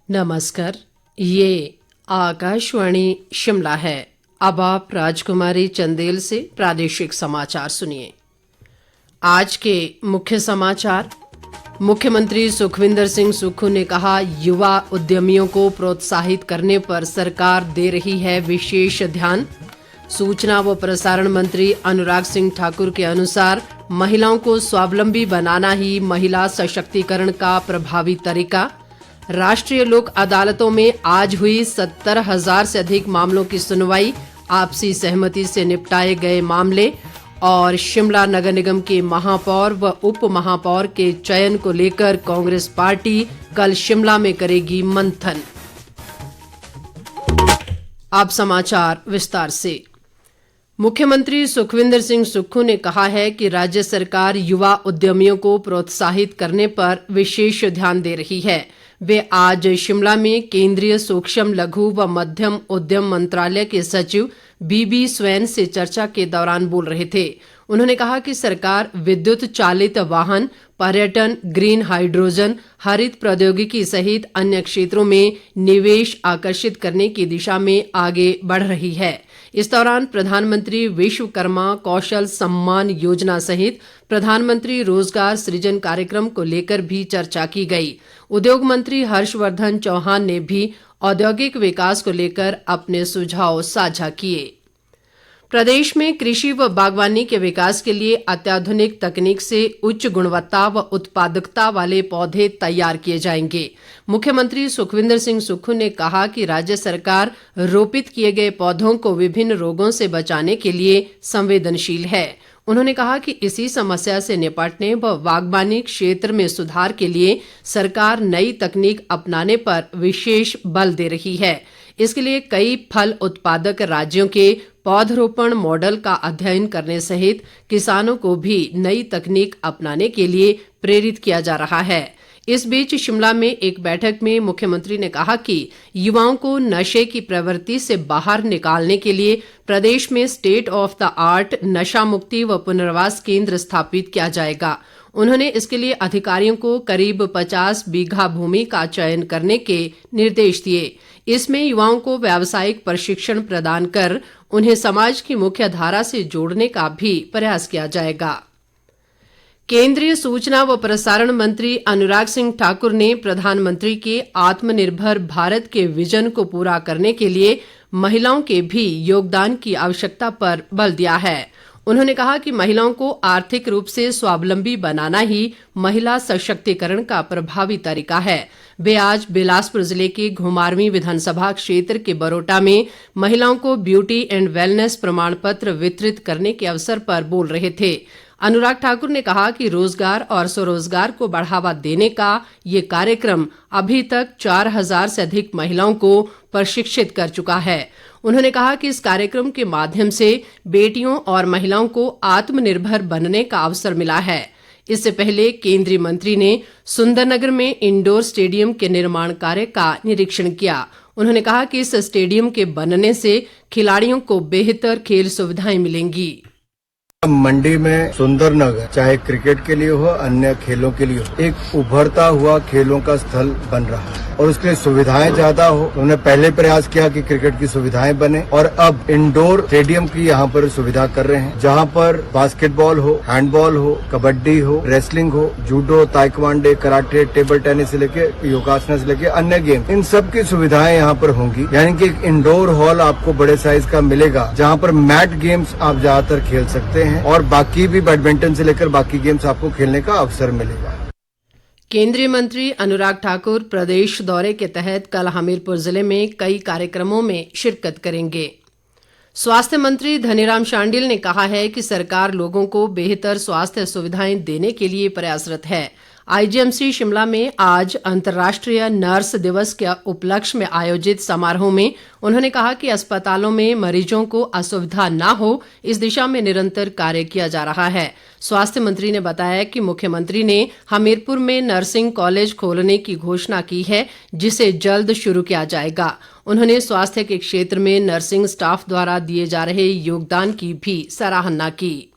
नमस्कार। ये आकाशवाणी शिमला है। अब आप राजकुमारी चंदेल से प्रादेशिक समाचार सुनिए। आज के मुख्य समाचार। मुख्यमंत्री सुखविंदर सिंह सुक्खू ने कहा, युवा उद्यमियों को प्रोत्साहित करने पर सरकार दे रही है विशेष ध्यान। सूचना व प्रसारण मंत्री अनुराग सिंह ठाकुर के अनुसार महिलाओं को स्वावलंबी बनाना ही महिला सशक्तिकरण का प्रभावी तरीका। राष्ट्रीय लोक अदालतों में आज हुई 70,000 से अधिक मामलों की सुनवाई, आपसी सहमति से निपटाए गए मामले। और शिमला नगर निगम के महापौर व उप महापौर के चयन को लेकर कांग्रेस पार्टी कल शिमला में करेगी मंथन। अब समाचार विस्तार से। मुख्यमंत्री सुखविंदर सिंह सुक्खू ने कहा है कि राज्य सरकार युवा उद्यमियों को प्रोत्साहित करने पर विशेष ध्यान दे रही है। वे आज शिमला में केंद्रीय सूक्ष्म लघु व मध्यम उद्यम मंत्रालय के सचिव बीबी स्वैन से चर्चा के दौरान बोल रहे थे। उन्होंने कहा कि सरकार विद्युत चालित वाहन, पर्यटन, ग्रीन हाइड्रोजन, हरित प्रौद्योगिकी सहित अन्य क्षेत्रों में निवेश आकर्षित करने की दिशा में आगे बढ़ रही है। इस दौरान प्रधानमंत्री विश्वकर्मा कौशल सम्मान योजना सहित प्रधानमंत्री रोजगार सृजन कार्यक्रम को लेकर भी चर्चा की गई। उद्योग मंत्री हर्षवर्धन चौहान ने भी औद्योगिक विकास को लेकर अपने सुझाव साझा किए। प्रदेश में कृषि व बागवानी के विकास के लिए अत्याधुनिक तकनीक से उच्च गुणवत्ता व उत्पादकता वाले पौधे तैयार किए जाएंगे। मुख्यमंत्री सुखविंदर सिंह सुक्खू ने कहा कि राज्य सरकार रोपित किए गए पौधों को विभिन्न रोगों से बचाने के लिए संवेदनशील है। उन्होंने कहा कि इसी समस्या से निपटने व बागवानी क्षेत्र में सुधार के लिए सरकार नई तकनीक अपनाने पर विशेष बल दे रही है। इसके लिए कई फल उत्पादक राज्यों के पौधरोपण मॉडल का अध्ययन करने सहित किसानों को भी नई तकनीक अपनाने के लिए प्रेरित किया जा रहा है। इस बीच शिमला में एक बैठक में मुख्यमंत्री ने कहा कि युवाओं को नशे की प्रवृत्ति से बाहर निकालने के लिए प्रदेश में स्टेट ऑफ द आर्ट नशा मुक्ति व पुनर्वास केंद्र स्थापित किया जाएगा। उन्होंने इसके लिए अधिकारियों को करीब 50 बीघा भूमि का चयन करने के निर्देश दिए। इसमें युवाओं को व्यावसायिक प्रशिक्षण प्रदान कर उन्हें समाज की मुख्य धारा से जोड़ने का भी प्रयास किया जाएगा। केंद्रीय सूचना व प्रसारण मंत्री अनुराग सिंह ठाकुर ने प्रधानमंत्री के आत्मनिर्भर भारत के विजन को पूरा करने के लिए महिलाओं के भी योगदान की आवश्यकता पर बल दिया है। उन्होंने कहा कि महिलाओं को आर्थिक रूप से स्वावलंबी बनाना ही महिला सशक्तिकरण का प्रभावी तरीका है। वे आज बिलासपुर जिले के घुमारवीं विधानसभा क्षेत्र के बरोटा में महिलाओं को ब्यूटी एंड वेलनेस प्रमाण पत्र वितरित करने के अवसर पर बोल रहे थे। अनुराग ठाकुर ने कहा कि रोजगार और स्वरोजगार को बढ़ावा देने का ये कार्यक्रम अभी तक 4,000 से अधिक महिलाओं को प्रशिक्षित कर चुका है। उन्होंने कहा कि इस कार्यक्रम के माध्यम से बेटियों और महिलाओं को आत्मनिर्भर बनने का अवसर मिला है। इससे पहले केंद्रीय मंत्री ने सुंदरनगर में इंडोर स्टेडियम के निर्माण कार्य का निरीक्षण किया। उन्होंने कहा कि इस स्टेडियम के बनने से खिलाड़ियों को बेहतर खेल सुविधाएं मिलेंगी। मंडी में सुंदरनगर चाहे क्रिकेट के लिए हो अन्य खेलों के लिए हो एक उभरता हुआ खेलों का स्थल बन रहा है और उसके लिए सुविधाएं ज्यादा हो। उन्होंने पहले प्रयास किया कि क्रिकेट की सुविधाएं बने और अब इंडोर स्टेडियम की यहाँ पर सुविधा कर रहे हैं, जहाँ पर बास्केटबॉल हो, हैंडबॉल हो, कबड्डी हो, रेसलिंग हो, judo, taekwondo, karate, table tennis से लेके योगासना से लेके अन्य गेम, इन सब की सुविधाएं यहाँ पर होंगी। यानी कि एक इंडोर हॉल आपको बड़े साइज का मिलेगा जहाँ पर मैट गेम्स आप ज्यादातर खेल सकते हैं और बाकी भी बैडमिंटन से लेकर बाकी गेम्स आपको खेलने का अवसर मिलेगा। केंद्रीय मंत्री अनुराग ठाकुर प्रदेश दौरे के तहत कल हमीरपुर जिले में कई कार्यक्रमों में शिरकत करेंगे। स्वास्थ्य मंत्री धनीराम शांडिल ने कहा है कि सरकार लोगों को बेहतर स्वास्थ्य सुविधाएं देने के लिए प्रयासरत है। आईजीएमसी शिमला में आज अंतर्राष्ट्रीय नर्स दिवस के उपलक्ष्य में आयोजित समारोह में उन्होंने कहा कि अस्पतालों में मरीजों को असुविधा न हो, इस दिशा में निरंतर कार्य किया जा रहा है। स्वास्थ्य मंत्री ने बताया कि मुख्यमंत्री ने हमीरपुर में नर्सिंग कॉलेज खोलने की घोषणा की है, जिसे जल्द शुरू किया जाएगा। उन्होंने स्वास्थ्य के क्षेत्र में नर्सिंग स्टाफ द्वारा दिए जा रहे योगदान की भी सराहना की।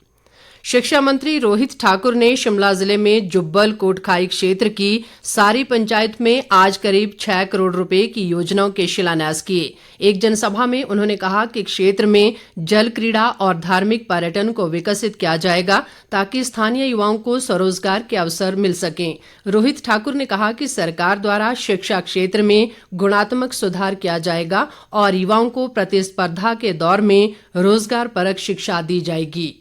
शिक्षा मंत्री रोहित ठाकुर ने शिमला जिले में जुब्बल कोटखाई क्षेत्र की सारी पंचायत में आज करीब 6 करोड़ रुपए की योजनाओं के शिलान्यास किए। एक जनसभा में उन्होंने कहा कि क्षेत्र में जल क्रीड़ा और धार्मिक पर्यटन को विकसित किया जाएगा ताकि स्थानीय युवाओं को स्वरोजगार के अवसर मिल सकें। रोहित ठाकुर ने कहा कि सरकार द्वारा शिक्षा क्षेत्र में गुणात्मक सुधार किया जाएगा और युवाओं को प्रतिस्पर्धा के दौर में रोजगार परक शिक्षा दी जाएगी।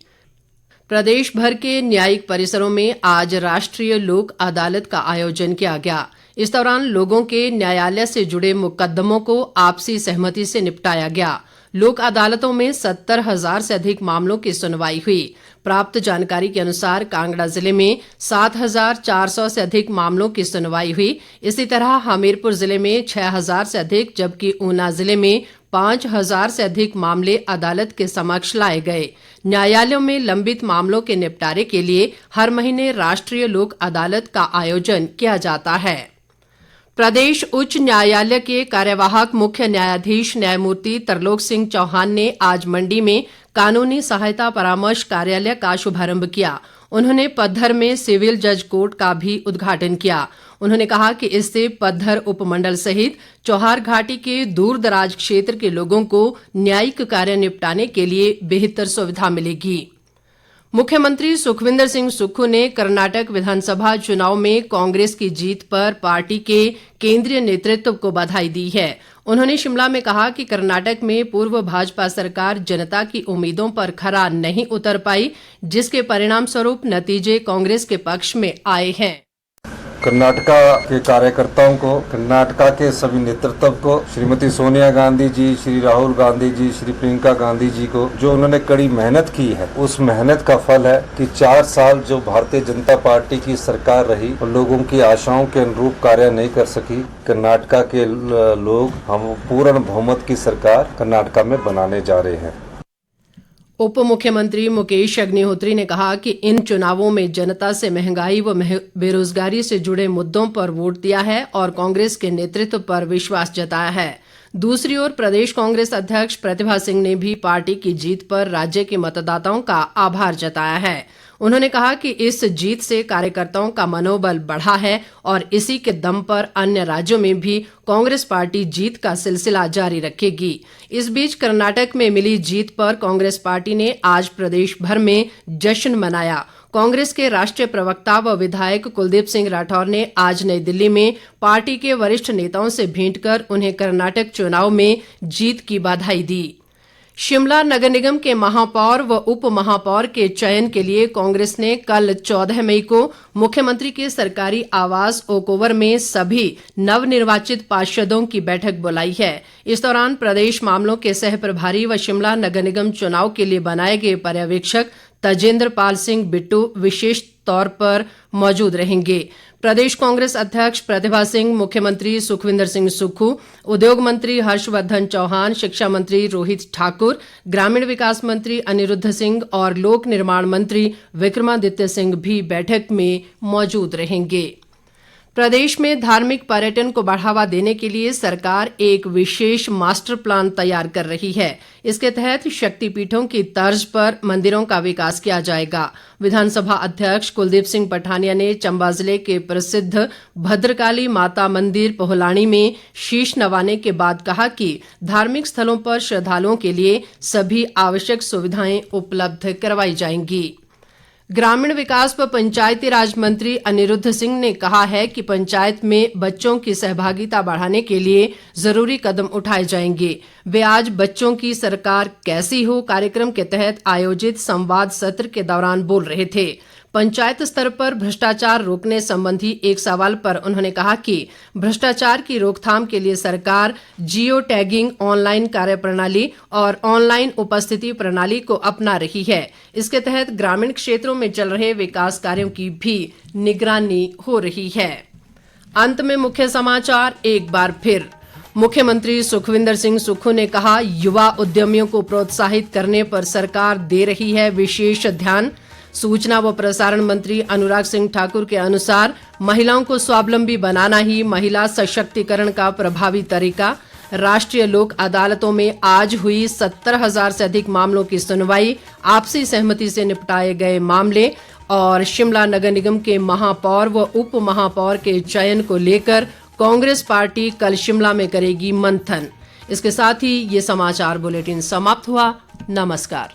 प्रदेश भर के न्यायिक परिसरों में आज राष्ट्रीय लोक अदालत का आयोजन किया गया। इस दौरान लोगों के न्यायालय से जुड़े मुकद्दमों को आपसी सहमति से निपटाया गया। लोक अदालतों में 70,000 से अधिक मामलों की सुनवाई हुई। प्राप्त जानकारी के अनुसार कांगड़ा जिले में 7,400 से अधिक मामलों की सुनवाई हुई। इसी तरह हमीरपुर जिले में 6,000 से अधिक, जबकि ऊना जिले में 5,000 से अधिक मामले अदालत के समक्ष लाए गए। न्यायालयों में लंबित मामलों के निपटारे के लिए हर महीने राष्ट्रीय लोक अदालत का आयोजन किया जाता है। प्रदेश उच्च न्यायालय के कार्यवाहक मुख्य न्यायाधीश न्यायमूर्ति तरलोक सिंह चौहान ने आज मंडी में कानूनी सहायता परामर्श कार्यालय का शुभारंभ किया। उन्होंने पद्धर में सिविल जज कोर्ट का भी उद्घाटन किया। उन्होंने कहा कि इससे पद्धर उपमंडल सहित चौहार घाटी के दूर दराज क्षेत्र के लोगों को न्यायिक कार्य निपटाने के लिए बेहतर सुविधा मिलेगी। मुख्यमंत्री सुखविंदर सिंह सुक्खू ने कर्नाटक विधानसभा चुनाव में कांग्रेस की जीत पर पार्टी के केंद्रीय नेतृत्व को बधाई दी है। उन्होंने शिमला में कहा कि कर्नाटक में पूर्व भाजपा सरकार जनता की उम्मीदों पर खरा नहीं उतर पाई, जिसके परिणाम स्वरूप नतीजे कांग्रेस के पक्ष में आए हैं। कर्नाटका के कार्यकर्ताओं को, कर्नाटका के सभी नेतृत्व को, श्रीमती सोनिया गांधी जी, श्री राहुल गांधी जी, श्री प्रियंका गांधी जी को, जो उन्होंने कड़ी मेहनत की है, उस मेहनत का फल है कि 4 साल जो भारतीय जनता पार्टी की सरकार रही और लोगों की आशाओं के अनुरूप कार्य नहीं कर सकी, कर्नाटका के लोग हम पूर्ण बहुमत की सरकार कर्नाटका में बनाने जा रहे हैं। उप मुख्यमंत्री मुकेश अग्निहोत्री ने कहा कि इन चुनावों में जनता से महंगाई व बेरोजगारी से जुड़े मुद्दों पर वोट दिया है और कांग्रेस के नेतृत्व पर विश्वास जताया है। दूसरी ओर प्रदेश कांग्रेस अध्यक्ष प्रतिभा सिंह ने भी पार्टी की जीत पर राज्य के मतदाताओं का आभार जताया है। उन्होंने कहा कि इस जीत से कार्यकर्ताओं का मनोबल बढ़ा है और इसी के दम पर अन्य राज्यों में भी कांग्रेस पार्टी जीत का सिलसिला जारी रखेगी। इस बीच कर्नाटक में मिली जीत पर कांग्रेस पार्टी ने आज प्रदेश भर में जश्न मनाया। कांग्रेस के राष्ट्रीय प्रवक्ता व विधायक कुलदीप सिंह राठौर ने आज नई दिल्ली में पार्टी के वरिष्ठ नेताओं से भेंट कर उन्हें कर्नाटक चुनाव में जीत की बधाई दी। शिमला नगर निगम के महापौर व उप महापौर के चयन के लिए कांग्रेस ने कल 14 मई को मुख्यमंत्री के सरकारी आवास ओकओवर में सभी नवनिर्वाचित पार्षदों की बैठक बुलाई है। इस दौरान प्रदेश मामलों के सह प्रभारी व शिमला नगर निगम चुनाव के लिए बनाए गए पर्यवेक्षक तजेंद्र पाल सिंह बिट्टू विशेष तौर पर मौजूद रहेंगे। प्रदेश कांग्रेस अध्यक्ष प्रतिभा सिंह, मुख्यमंत्री सुखविंदर सिंह सुक्खू, उद्योग मंत्री हर्षवर्धन चौहान, शिक्षा मंत्री रोहित ठाकुर, ग्रामीण विकास मंत्री अनिरुद्ध सिंह और लोक निर्माण मंत्री विक्रमादित्य सिंह भी बैठक में मौजूद रहेंगे। प्रदेश में धार्मिक पर्यटन को बढ़ावा देने के लिए सरकार एक विशेष मास्टर प्लान तैयार कर रही है। इसके तहत शक्तिपीठों की तर्ज पर मंदिरों का विकास किया जाएगा। विधानसभा अध्यक्ष कुलदीप सिंह पठानिया ने चंबा जिले के प्रसिद्ध भद्रकाली माता मंदिर पोहलाणी में शीश नवाने के बाद कहा कि धार्मिक स्थलों पर श्रद्धालुओं के लिए सभी आवश्यक सुविधाएं उपलब्ध करवाई जाएंगी। ग्रामीण विकास व पंचायती राज मंत्री अनिरुद्ध सिंह ने कहा है कि पंचायत में बच्चों की सहभागिता बढ़ाने के लिए जरूरी कदम उठाए जाएंगे। वे आज बच्चों की सरकार कैसी हो कार्यक्रम के तहत आयोजित संवाद सत्र के दौरान बोल रहे थे। पंचायत स्तर पर भ्रष्टाचार रोकने संबंधी एक सवाल पर उन्होंने कहा कि भ्रष्टाचार की रोकथाम के लिए सरकार जियो टैगिंग, ऑनलाइन कार्यप्रणाली और ऑनलाइन उपस्थिति प्रणाली को अपना रही है। इसके तहत ग्रामीण क्षेत्रों में चल रहे विकास कार्यों की भी निगरानी हो रही है। अंत में मुख्य समाचार एक बार फिर। मुख्यमंत्री सुखविंदर सिंह सुक्खू ने कहा, युवा उद्यमियों को प्रोत्साहित करने पर सरकार दे रही है विशेष ध्यान। सूचना व प्रसारण मंत्री अनुराग सिंह ठाकुर के अनुसार महिलाओं को स्वावलंबी बनाना ही महिला सशक्तिकरण का प्रभावी तरीका। राष्ट्रीय लोक अदालतों में आज हुई 70,000 से अधिक मामलों की सुनवाई, आपसी सहमति से निपटाए गए मामले। और शिमला नगर निगम के महापौर व उप महापौर के चयन को लेकर कांग्रेस पार्टी कल शिमला में करेगी मंथन। इसके साथ ही ये समाचार बुलेटिन समाप्त हुआ। नमस्कार।